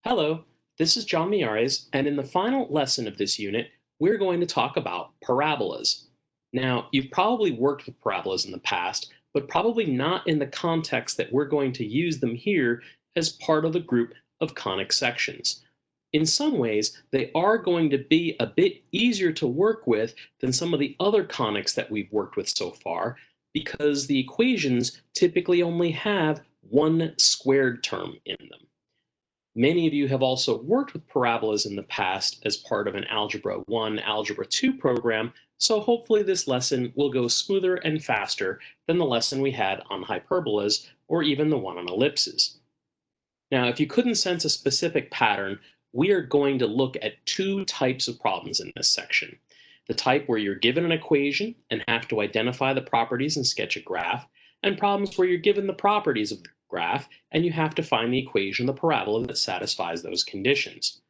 Hello, this is John Miares, and in the final lesson of this unit, we're going to talk about parabolas. Now, you've probably worked with parabolas in the past, but probably not in the context that we're going to use them here as part of the group of conic sections. In some ways, they are going to be a bit easier to work with than some of the other conics that we've worked with so far, because the equations typically only have one squared term in them. Many of you have also worked with parabolas in the past as part of an Algebra 1, Algebra 2 program, so hopefully this lesson will go smoother and faster than the lesson we had on hyperbolas or even the one on ellipses. Now, if you couldn't sense a specific pattern, we are going to look at two types of problems in this section. The type where you're given an equation and have to identify the properties and sketch a graph, and problems where you're given the properties of the graph and you have to find the equation, the parabola that satisfies those conditions.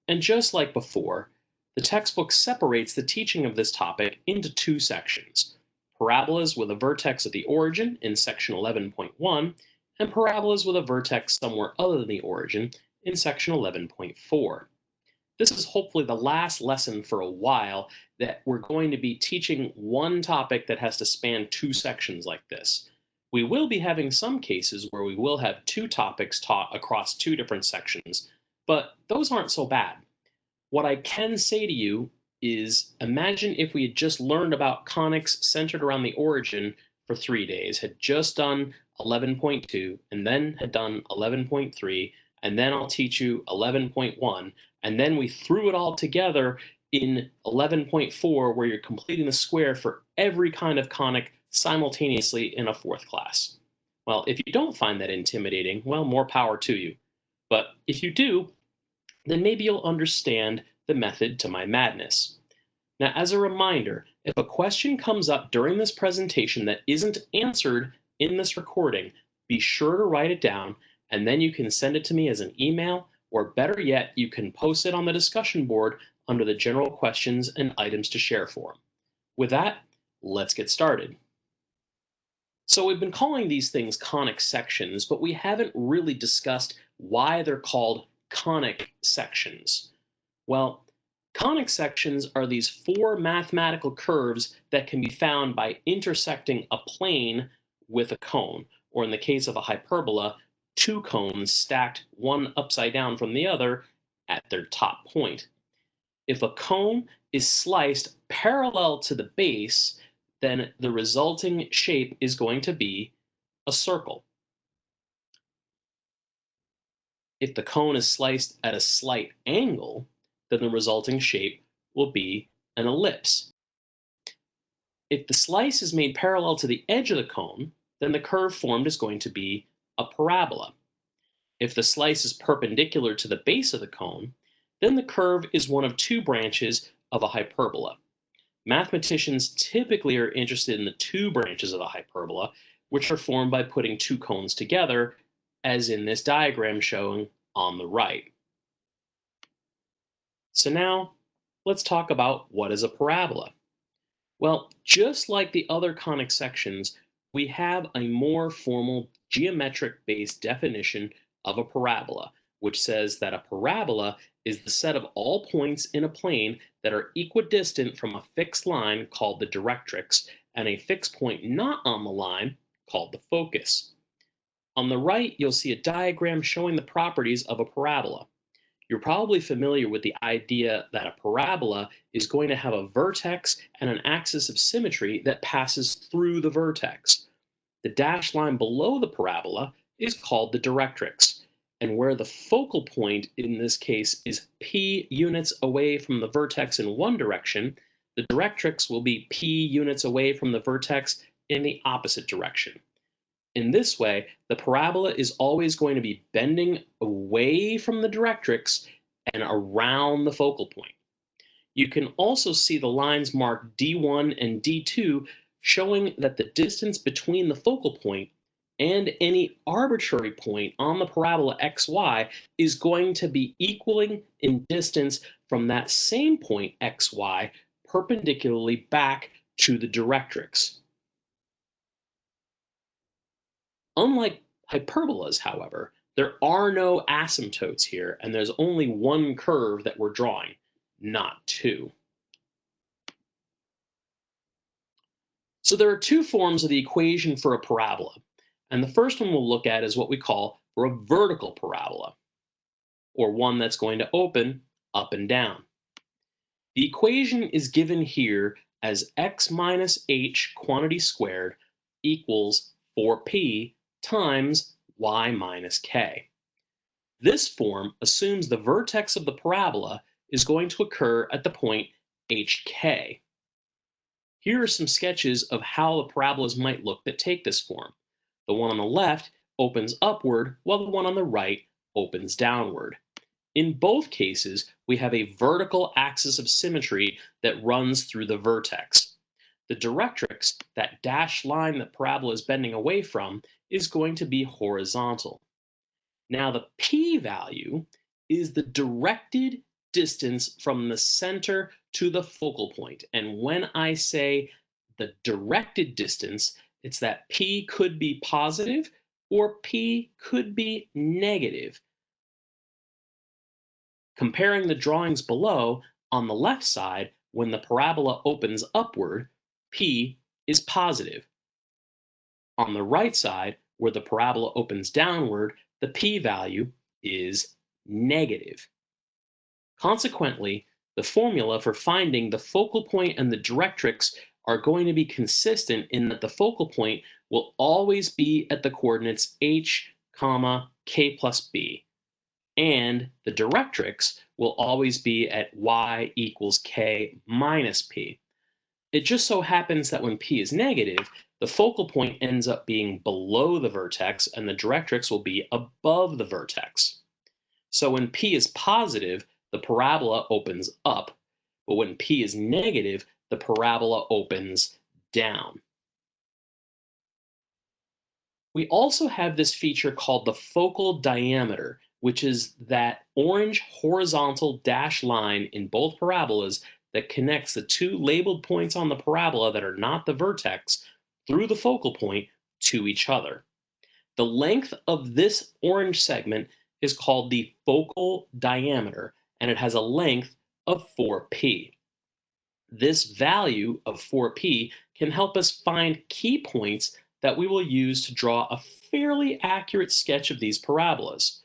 And just like before, the textbook separates the teaching of this topic into two sections: parabolas with a vertex at the origin in section 11.1, and parabolas with a vertex somewhere other than the origin in section 11.4. This is hopefully the last lesson for a while that we're going to be teaching one topic that has to span two sections like this. We will be having some cases where we will have two topics taught across two different sections, but those aren't so bad. What I can say to you is imagine if we had just learned about conics centered around the origin for 3 days, had just done 11.2, and then had done 11.3, and then I'll teach you 11.1, and then we threw it all together in 11.4, where you're completing the square for every kind of conic simultaneously in a fourth class. Well, if you don't find that intimidating, well, more power to you. But if you do, then maybe you'll understand the method to my madness. Now, as a reminder, if a question comes up during this presentation that isn't answered in this recording, be sure to write it down, and then you can send it to me as an email, or better yet, you can post it on the discussion board under the general questions and items to share forum. With that, let's get started. So we've been calling these things conic sections, but we haven't really discussed why they're called conic sections. Well, conic sections are these four mathematical curves that can be found by intersecting a plane with a cone, or in the case of a hyperbola, two cones stacked one upside down from the other at their top point. If a cone is sliced parallel to the base, then the resulting shape is going to be a circle. If the cone is sliced at a slight angle, then the resulting shape will be an ellipse. If the slice is made parallel to the edge of the cone, then the curve formed is going to be a parabola. If the slice is perpendicular to the base of the cone, then the curve is one of two branches of a hyperbola. Mathematicians typically are interested in the two branches of a hyperbola, which are formed by putting two cones together, as in this diagram showing on the right. So now, let's talk about what is a parabola. Well, just like the other conic sections, we have a more formal geometric-based definition of a parabola, which says that a parabola is the set of all points in a plane that are equidistant from a fixed line called the directrix and a fixed point not on the line called the focus. On the right, you'll see a diagram showing the properties of a parabola. You're probably familiar with the idea that a parabola is going to have a vertex and an axis of symmetry that passes through the vertex. The dashed line below the parabola is called the directrix, and where the focal point in this case is p units away from the vertex in one direction, the directrix will be p units away from the vertex in the opposite direction. In this way, the parabola is always going to be bending away from the directrix and around the focal point. You can also see the lines marked D1 and D2 showing that the distance between the focal point and any arbitrary point on the parabola xy is going to be equaling in distance from that same point xy perpendicularly back to the directrix. Unlike hyperbolas, however, There are no asymptotes here, and there's only one curve that we're drawing, not two. So there are two forms of the equation for a parabola, and the first one we'll look at is what we call for a vertical parabola, or one that's going to open up and down. The equation is given here as x minus h quantity squared equals 4p times y minus k. This form assumes the vertex of the parabola is going to occur at the point hk. Here are some sketches of how the parabolas might look that take this form. The one on the left opens upward, while the one on the right opens downward. In both cases, we have a vertical axis of symmetry that runs through the vertex. The directrix, that dashed line that parabola is bending away from, is going to be horizontal. Now, the p-value is the directed distance from the center to the focal point. And when I say the directed distance, it's that p could be positive or p could be negative. Comparing the drawings below, on the left side, when the parabola opens upward, p is positive. On the right side, where the parabola opens downward, the p-value is negative. Consequently, the formula for finding the focal point and the directrix are going to be consistent in that the focal point will always be at the coordinates h, k plus b, and the directrix will always be at y equals k minus p. It just so happens that when p is negative, the focal point ends up being below the vertex and the directrix will be above the vertex. So when p is positive, the parabola opens up, but when p is negative, the parabola opens down. We also have this feature called the focal diameter, which is that orange horizontal dashed line in both parabolas that connects the two labeled points on the parabola that are not the vertex through the focal point to each other. The length of this orange segment is called the focal diameter, and it has a length of 4p. This value of 4p can help us find key points that we will use to draw a fairly accurate sketch of these parabolas.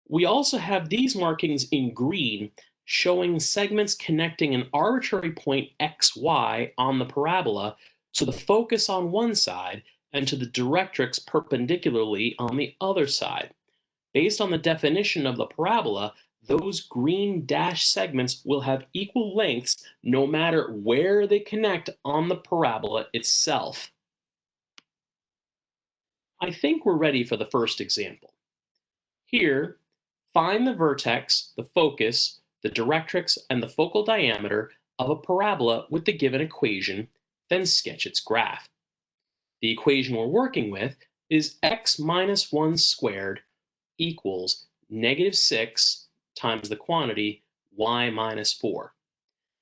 We also have these markings in green showing segments connecting an arbitrary point xy on the parabola to the focus on one side and to the directrix perpendicularly on the other side. Based on the definition of the parabola, those green dashed segments will have equal lengths no matter where they connect on the parabola itself. I think we're ready for the first example. Here, find the vertex, the focus, the directrix, and the focal diameter of a parabola with the given equation, then sketch its graph. The equation we're working with is x minus 1 squared equals negative 6 times the quantity y minus 4.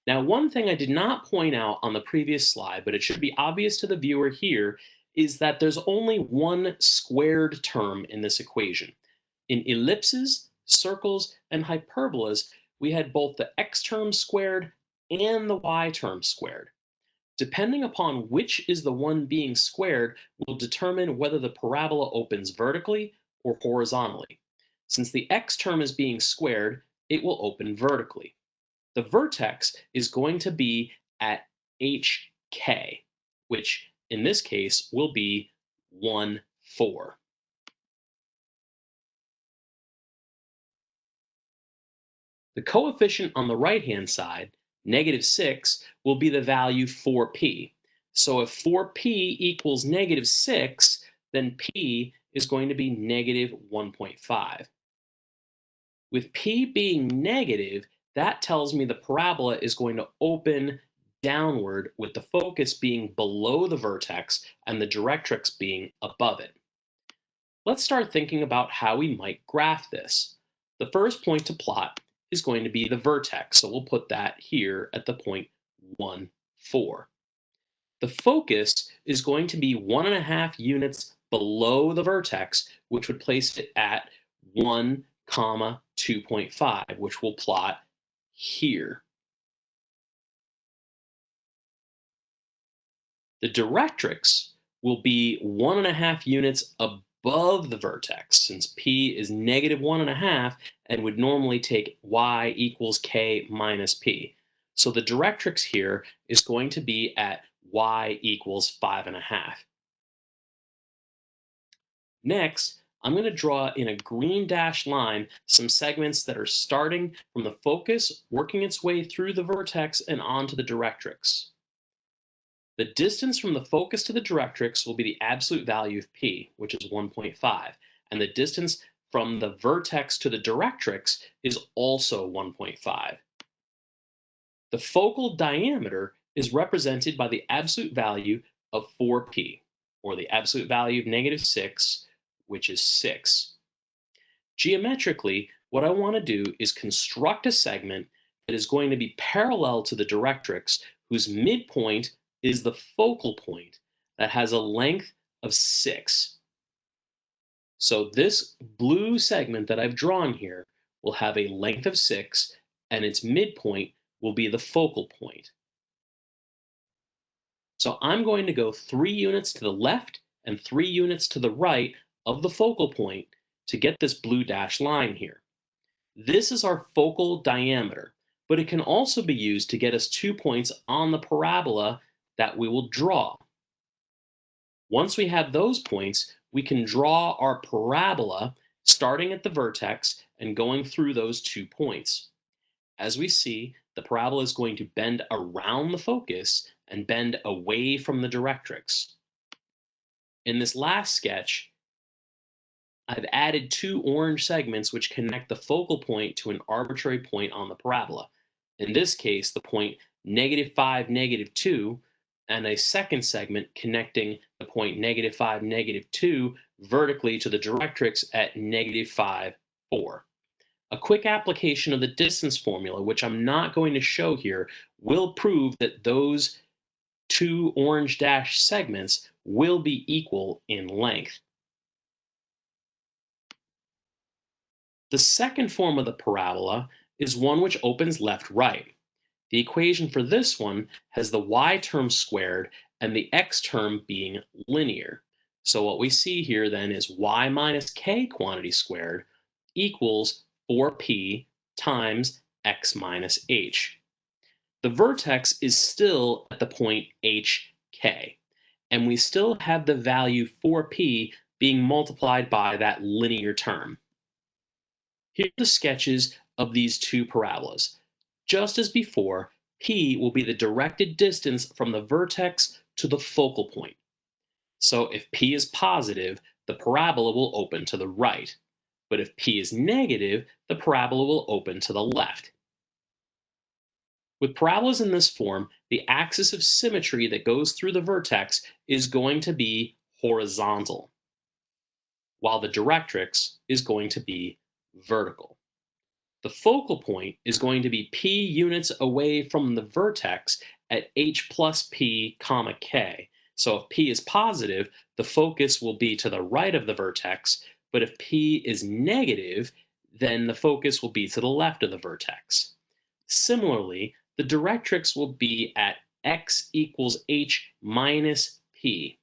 Now, one thing I did not point out on the previous slide, but it should be obvious to the viewer here, is that there's only one squared term in this equation. In ellipses, circles, and hyperbolas, we had both the x term squared and the y term squared. Depending upon which is the one being squared will determine whether the parabola opens vertically or horizontally. Since the x term is being squared, it will open vertically. The vertex is going to be at hk, which in this case will be 1, 4. The coefficient on the right-hand side, negative 6, will be the value 4p. So if 4p equals negative 6, then p is going to be negative 1.5. With p being negative, that tells me the parabola is going to open downward with the focus being below the vertex and the directrix being above it. Let's start thinking about how we might graph this. The first point to plot is going to be the vertex, so we'll put that here at the point 1, 4. The focus is going to be 1.5 units below the vertex, which would place it at 1, comma 2.5, which we'll plot here. The directrix will be 1.5 units above the vertex, since p is negative 1.5 and would normally take y equals k minus p. So the directrix here is going to be at y equals 5.5. Next, I'm going to draw in a green dashed line some segments that are starting from the focus, working its way through the vertex and onto the directrix. The distance from the focus to the directrix will be the absolute value of p, which is 1.5, and the distance from the vertex to the directrix is also 1.5. The focal diameter is represented by the absolute value of 4p, or the absolute value of negative 6, which is 6. Geometrically, what I want to do is construct a segment that is going to be parallel to the directrix, whose midpoint is the focal point that has a length of 6. So this blue segment that I've drawn here will have a length of 6, and its midpoint will be the focal point. So I'm going to go 3 units to the left and 3 units to the right of the focal point to get this blue dashed line here. This is our focal diameter, but it can also be used to get us 2 points on the parabola that we will draw. Once we have those points, we can draw our parabola starting at the vertex and going through those 2 points. As we see, the parabola is going to bend around the focus and bend away from the directrix. In this last sketch, I've added 2 orange segments which connect the focal point to an arbitrary point on the parabola. In this case, the point -5, -2, and a second segment connecting the point -5, -2 vertically to the directrix at -5, 4. A quick application of the distance formula, which I'm not going to show here, will prove that those 2 orange dash segments will be equal in length. The second form of the parabola is one which opens left-right. The equation for this one has the y term squared and the x term being linear. So what we see here then is y minus k quantity squared equals 4p times x minus h. The vertex is still at the point hk, and we still have the value 4p being multiplied by that linear term. Here are the sketches of these 2 parabolas. Just as before, p will be the directed distance from the vertex to the focal point. So if p is positive, the parabola will open to the right. But if p is negative, the parabola will open to the left. With parabolas in this form, the axis of symmetry that goes through the vertex is going to be horizontal, while the directrix is going to be vertical. The focal point is going to be p units away from the vertex at h plus p comma k. So if p is positive, the focus will be to the right of the vertex, but if p is negative, then the focus will be to the left of the vertex. Similarly, the directrix will be at x equals h minus p.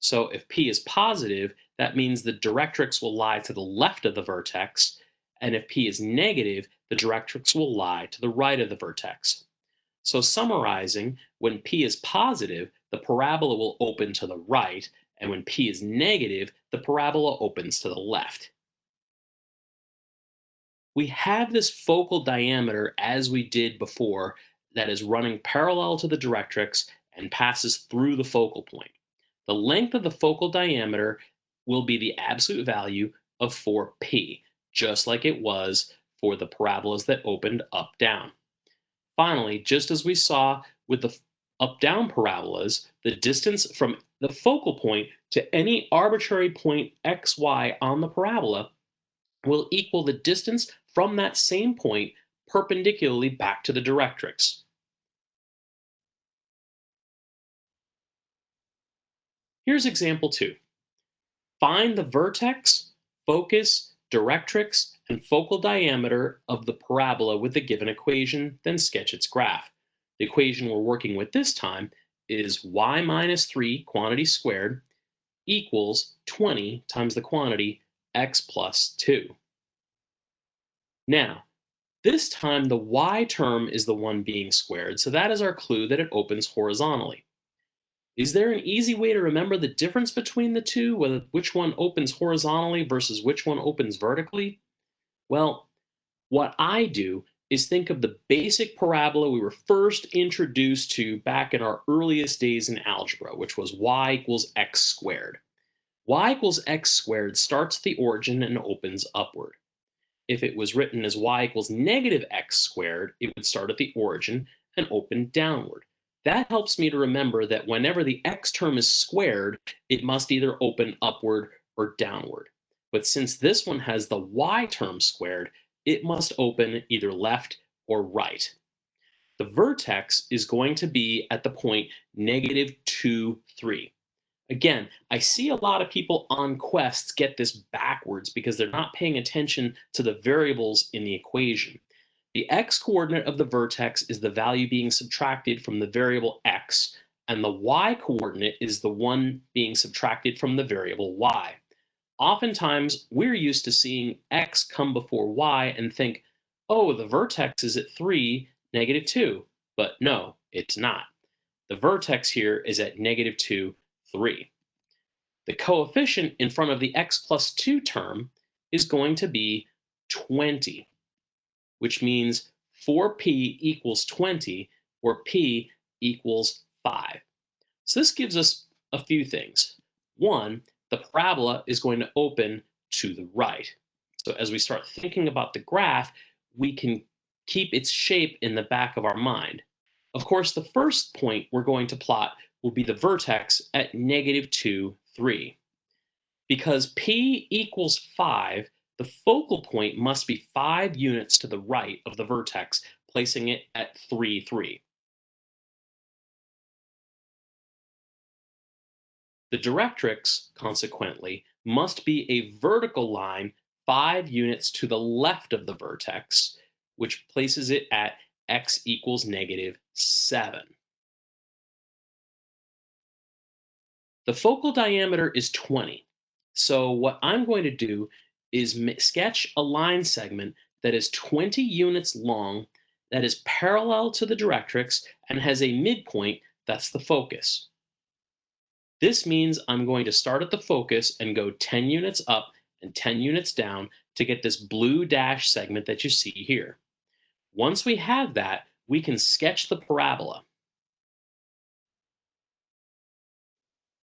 So if p is positive, that means the directrix will lie to the left of the vertex, and if p is negative, the directrix will lie to the right of the vertex. So summarizing, when p is positive, the parabola will open to the right, and when p is negative, the parabola opens to the left. We have this focal diameter as we did before that is running parallel to the directrix and passes through the focal point. The length of the focal diameter will be the absolute value of 4p, just like it was for the parabolas that opened up-down. Finally, just as we saw with the up-down parabolas, the distance from the focal point to any arbitrary point xy on the parabola will equal the distance from that same point perpendicularly back to the directrix. Here's example 2. Find the vertex, focus, directrix, and focal diameter of the parabola with the given equation, then sketch its graph. The equation we're working with this time is y minus 3 quantity squared equals 20 times the quantity x plus 2. Now, this time the y term is the one being squared, so that is our clue that it opens horizontally. Is there an easy way to remember the difference between the two, whether which one opens horizontally versus which one opens vertically? Well, what I do is think of the basic parabola we were first introduced to back in our earliest days in algebra, which was y equals x squared. Y equals x squared starts at the origin and opens upward. If it was written as y equals negative x squared, it would start at the origin and open downward. That helps me to remember that whenever the x term is squared, it must either open upward or downward. But since this one has the y term squared, it must open either left or right. The vertex is going to be at the point negative 2, 3. Again, I see a lot of people on quests get this backwards because they're not paying attention to the variables in the equation. The x coordinate of the vertex is the value being subtracted from the variable x, and the y coordinate is the one being subtracted from the variable y. Oftentimes, we're used to seeing x come before y and think, oh, the vertex is at 3, negative 2. But no, it's not. The vertex here is at negative 2, 3. The coefficient in front of the x plus 2 term is going to be 20, which means 4p equals 20, or p equals 5. So this gives us a few things. One, the parabola is going to open to the right. So as we start thinking about the graph, we can keep its shape in the back of our mind. Of course, the first point we're going to plot will be the vertex at negative 2, 3. Because p equals 5, the focal point must be 5 units to the right of the vertex, placing it at 3, 3. The directrix, consequently, must be a vertical line 5 units to the left of the vertex, which places it at x equals negative 7. The focal diameter is 20. So what I'm going to do is sketch a line segment that is 20 units long, that is parallel to the directrix, and has a midpoint that's the focus. This means I'm going to start at the focus and go 10 units up and 10 units down to get this blue dash segment that you see here. Once we have that, we can sketch the parabola.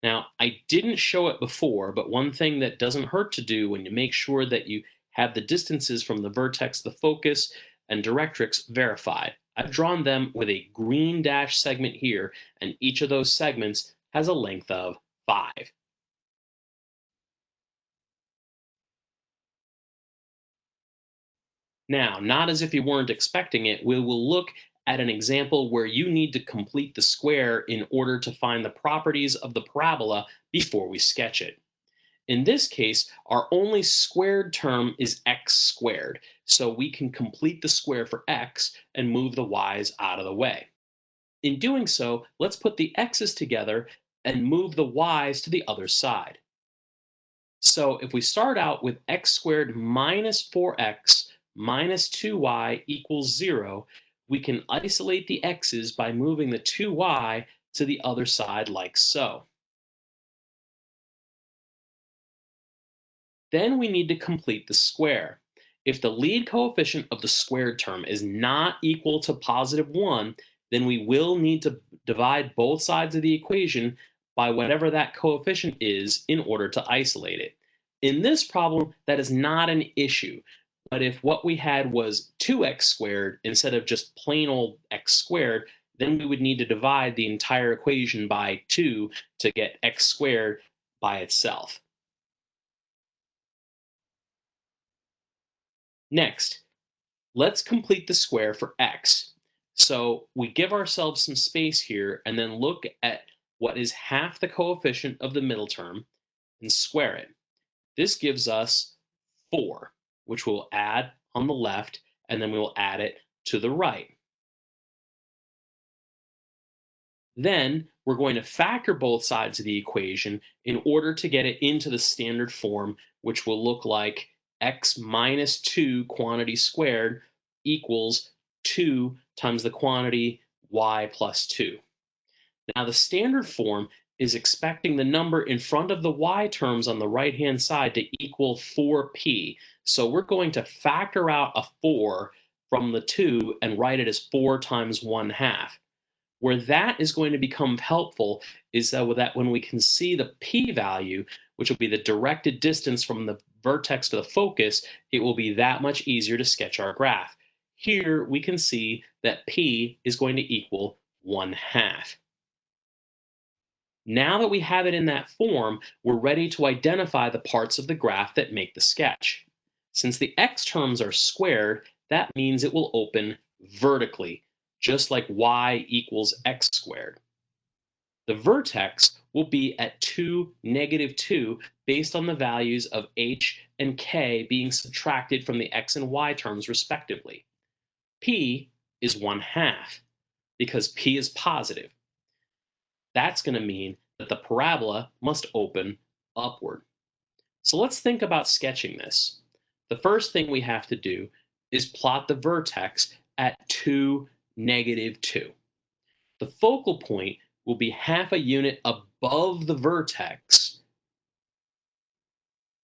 Now, I didn't show it before, but one thing that doesn't hurt to do when you make sure that you have the distances from the vertex, the focus, and directrix verified. I've drawn them with a green dash segment here, and each of those segments has a length of 5. Now, not as if you weren't expecting it, we will look at an example where you need to complete the square in order to find the properties of the parabola before we sketch it. In this case, our only squared term is x squared, so we can complete the square for x and move the y's out of the way. In doing so, let's put the x's together and move the y's to the other side. So if we start out with x squared minus 4x minus 2y equals 0, we can isolate the x's by moving the 2y to the other side like so. Then we need to complete the square. If the lead coefficient of the squared term is not equal to positive 1, then we will need to divide both sides of the equation by whatever that coefficient is in order to isolate it. In this problem, that is not an issue. But if what we had was 2x squared instead of just plain old x squared, then we would need to divide the entire equation by 2 to get x squared by itself. Next, let's complete the square for x. So we give ourselves some space here and then look at what is half the coefficient of the middle term and square it. This gives us 4, which we'll add on the left, and then we'll add it to the right. Then we're going to factor both sides of the equation in order to get it into the standard form, which will look like x minus 2 quantity squared equals 2 times the quantity y plus 2. Now, the standard form is expecting the number in front of the y terms on the right-hand side to equal 4p. So we're going to factor out a 4 from the 2 and write it as 4 times 1/2. Where that is going to become helpful is that when we can see the p-value, which will be the directed distance from the vertex to the focus, it will be that much easier to sketch our graph. Here we can see that p is going to equal 1/2. Now that we have it in that form, we're ready to identify the parts of the graph that make the sketch. Since the x terms are squared, that means it will open vertically, just like y equals x squared. The vertex will be at 2, -2, based on the values of h and k being subtracted from the x and y terms respectively. P is 1/2 because p is positive. That's going to mean that the parabola must open upward. So let's think about sketching this. The first thing we have to do is plot the vertex at 2, -2. The focal point will be half a unit above the vertex,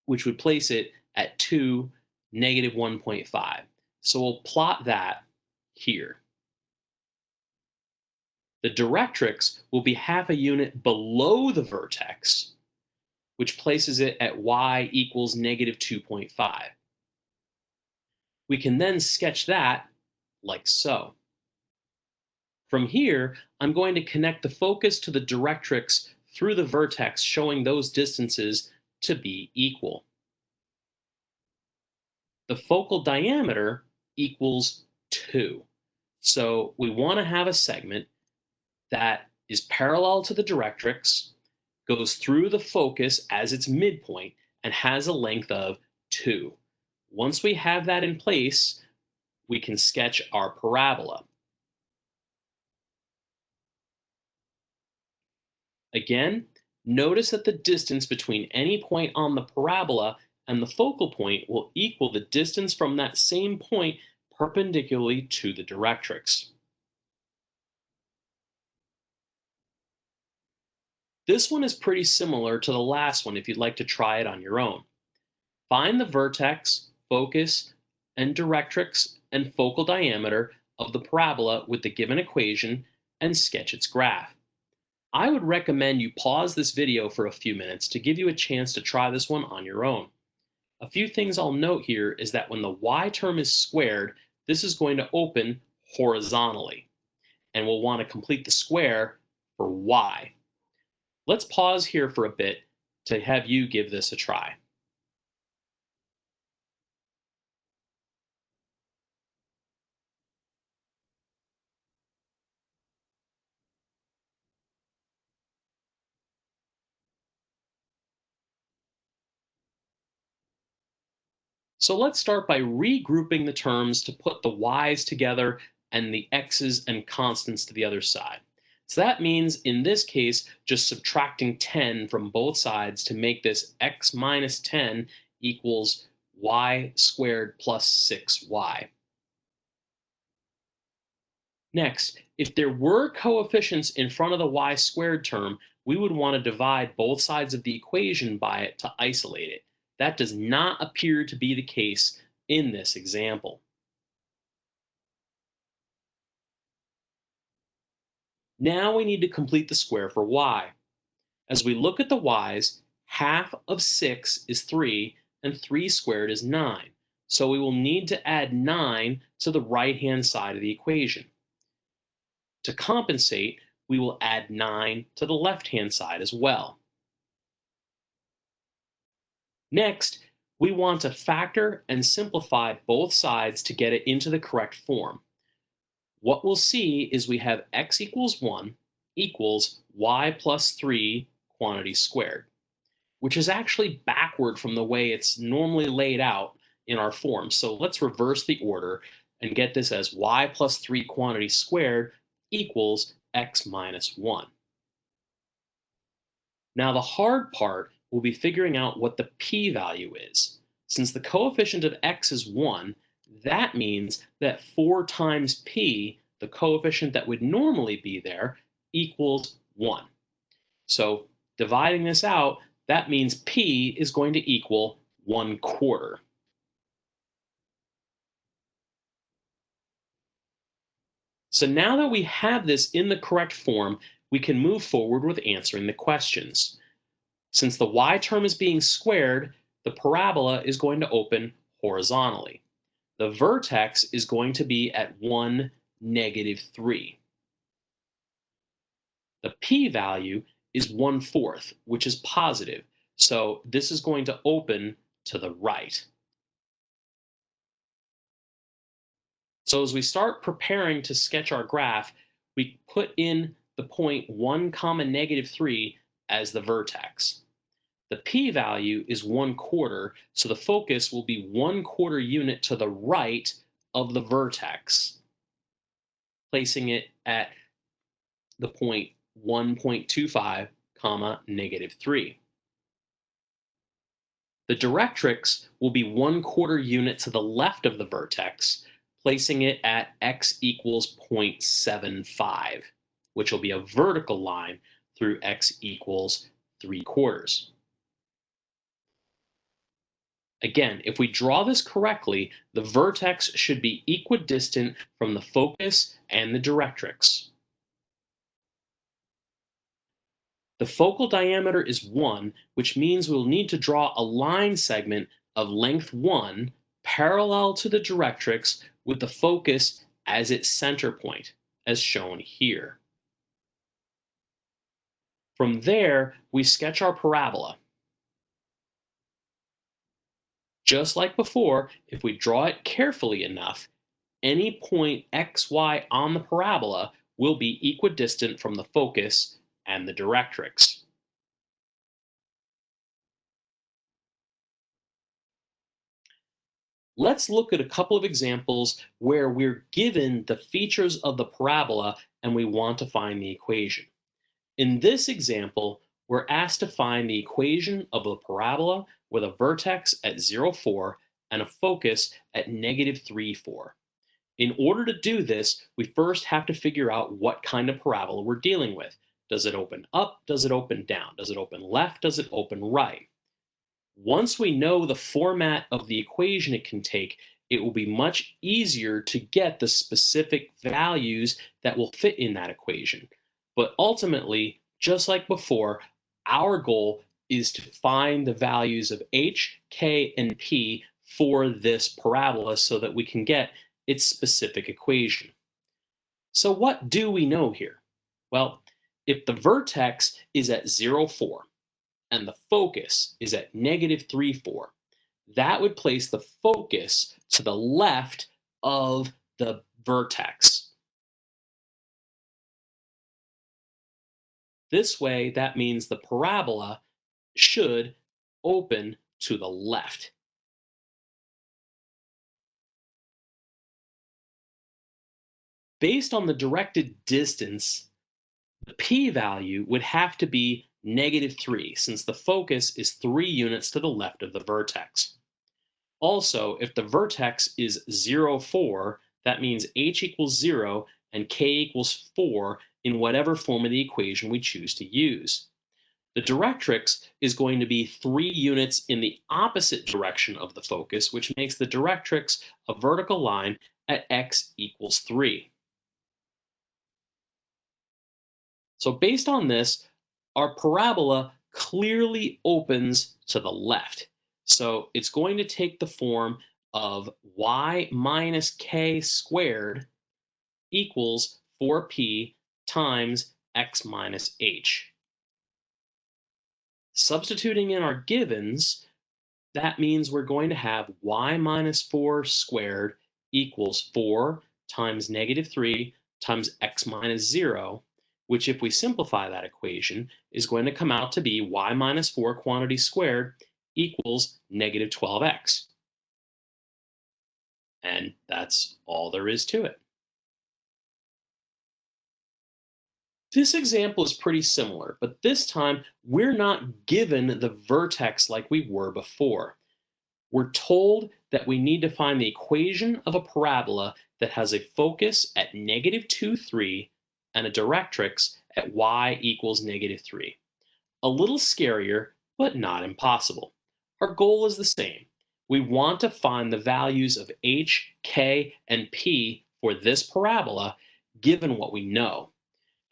which would place it at 2, -1.5. So we'll plot that here. The directrix will be half a unit below the vertex, which places it at y equals -2.5. We can then sketch that like so. From here, I'm going to connect the focus to the directrix through the vertex, showing those distances to be equal. The focal diameter equals 2. So we want to have a segment that is parallel to the directrix, goes through the focus as its midpoint, and has a length of 2. Once we have that in place, we can sketch our parabola. Again, notice that the distance between any point on the parabola and the focal point will equal the distance from that same point perpendicularly to the directrix. This one is pretty similar to the last one if you'd like to try it on your own. Find the vertex, focus, and directrix and focal diameter of the parabola with the given equation and sketch its graph. I would recommend you pause this video for a few minutes to give you a chance to try this one on your own. A few things I'll note here is that when the y term is squared, this is going to open horizontally, and we'll want to complete the square for y. Let's pause here for a bit to have you give this a try. So let's start by regrouping the terms to put the y's together and the x's and constants to the other side. So that means in this case, just subtracting 10 from both sides to make this x minus 10 equals y squared plus 6y. Next, if there were coefficients in front of the y squared term, we would want to divide both sides of the equation by it to isolate it. That does not appear to be the case in this example. Now we need to complete the square for y. As we look at the y's, half of 6 is 3, and 3 squared is 9. So we will need to add 9 to the right-hand side of the equation. To compensate, we will add 9 to the left-hand side as well. Next, we want to factor and simplify both sides to get it into the correct form. What we'll see is we have x equals 1 equals y plus 3 quantity squared. which is actually backward from the way it's normally laid out in our form. So let's reverse the order and get this as y plus 3 quantity squared equals x minus 1. Now, the hard part will be figuring out what the p-value is. Since the coefficient of x is 1, that means that 4 times p, the coefficient that would normally be there, equals 1. So dividing this out, that means p is going to equal 1/4. So now that we have this in the correct form, we can move forward with answering the questions. Since the y term is being squared, the parabola is going to open horizontally. The vertex is going to be at 1, -3. The p-value is 1/4, which is positive. So this is going to open to the right. So as we start preparing to sketch our graph, we put in the point 1, -3 as the vertex. The p-value is 1/4, so the focus will be 1/4 unit to the right of the vertex, placing it at the point 1.25, -3. The directrix will be 1/4 unit to the left of the vertex, placing it at x equals 0.75, which will be a vertical line through x equals 3/4. Again, if we draw this correctly, the vertex should be equidistant from the focus and the directrix. The focal diameter is 1, which means we'll need to draw a line segment of length 1 parallel to the directrix with the focus as its center point, as shown here. From there, we sketch our parabola. Just like before, if we draw it carefully enough, any point xy on the parabola will be equidistant from the focus and the directrix. Let's look at a couple of examples where we're given the features of the parabola and we want to find the equation. In this example, we're asked to find the equation of a parabola with a vertex at 0, 4 and a focus at -3, 4. In order to do this, we first have to figure out what kind of parabola we're dealing with. Does it open up? Does it open down? Does it open left? Does it open right? Once we know the format of the equation it can take, it will be much easier to get the specific values that will fit in that equation. But ultimately, just like before, our goal is to find the values of h, k, and p for this parabola so that we can get its specific equation. So what do we know here? Well, if the vertex is at 0, 4, and the focus is at -3, 4, that would place the focus to the left of the vertex. This way, that means the parabola should open to the left. Based on the directed distance, the p-value would have to be -3 since the focus is 3 units to the left of the vertex. Also, if the vertex is 0, 4, that means h equals 0 and k equals 4 in whatever form of the equation we choose to use. The directrix is going to be 3 units in the opposite direction of the focus, which makes the directrix a vertical line at x equals 3. So based on this, our parabola clearly opens to the left. So it's going to take the form of y minus k squared equals 4p times x minus h. Substituting in our givens, that means we're going to have y minus 4 squared equals 4 times -3 times x minus 0. which if we simplify that equation is going to come out to be y minus 4 quantity squared equals negative 12x. And that's all there is to it. This example is pretty similar, but this time we're not given the vertex like we were before. We're told that we need to find the equation of a parabola that has a focus at negative 2, 3 and a directrix at y equals negative 3. A little scarier, but not impossible. Our goal is the same. We want to find the values of h, k, and p for this parabola given what we know,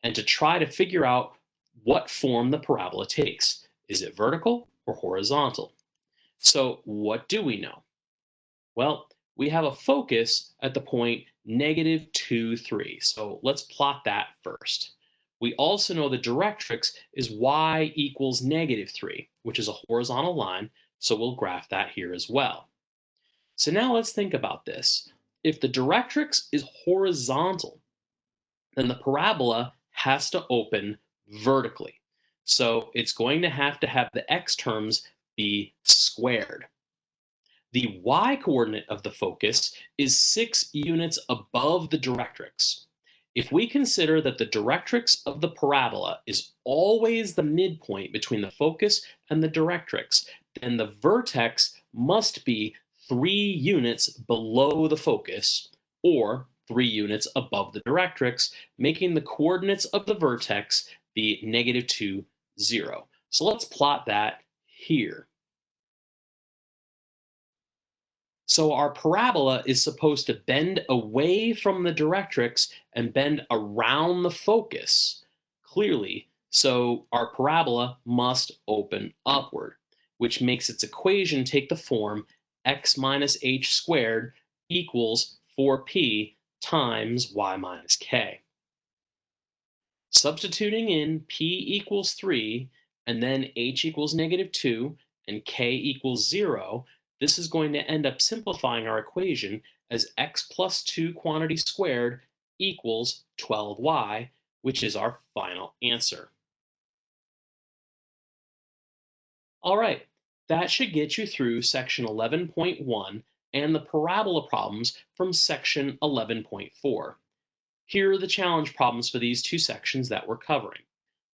and to try to figure out what form the parabola takes. Is it vertical or horizontal? So what do we know? Well, we have a focus at the point negative 2, 3. So let's plot that first. We also know the directrix is y equals negative 3, which is a horizontal line, so we'll graph that here as well. So now let's think about this. If the directrix is horizontal, then the parabola has to open vertically. So it's going to have the x terms be squared. The y coordinate of the focus is 6 units above the directrix. If we consider that the directrix of the parabola is always the midpoint between the focus and the directrix, then the vertex must be 3 units below the focus, or 3 units above the directrix, making the coordinates of the vertex be negative 2, 0. So let's plot that here. So our parabola is supposed to bend away from the directrix and bend around the focus, clearly. So our parabola must open upward, which makes its equation take the form x minus h squared equals 4p times y minus k. Substituting in p equals 3 and then h equals negative 2 and k equals 0, this is going to end up simplifying our equation as x plus 2 quantity squared equals 12y, which is our final answer. All right, that should get you through section 11.1 and the parabola problems from section 11.4. Here are the challenge problems for these two sections that we're covering.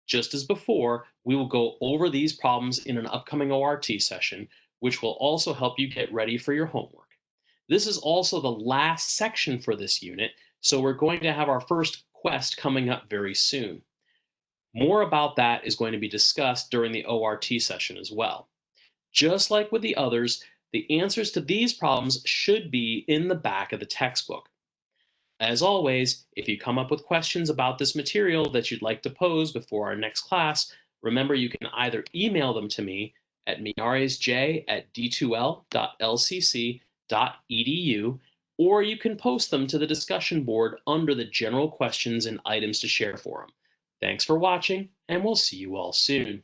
Just as before, we will go over these problems in an upcoming ORT session, which will also help you get ready for your homework. This is also the last section for this unit, so we're going to have our first quest coming up very soon. More about that is going to be discussed during the ORT session as well. Just like with the others, the answers to these problems should be in the back of the textbook. As always, if you come up with questions about this material that you'd like to pose before our next class, remember you can either email them to me at miaresj@d2l.lcc.edu, or you can post them to the discussion board under the general questions and items to share forum. Thanks for watching, and we'll see you all soon.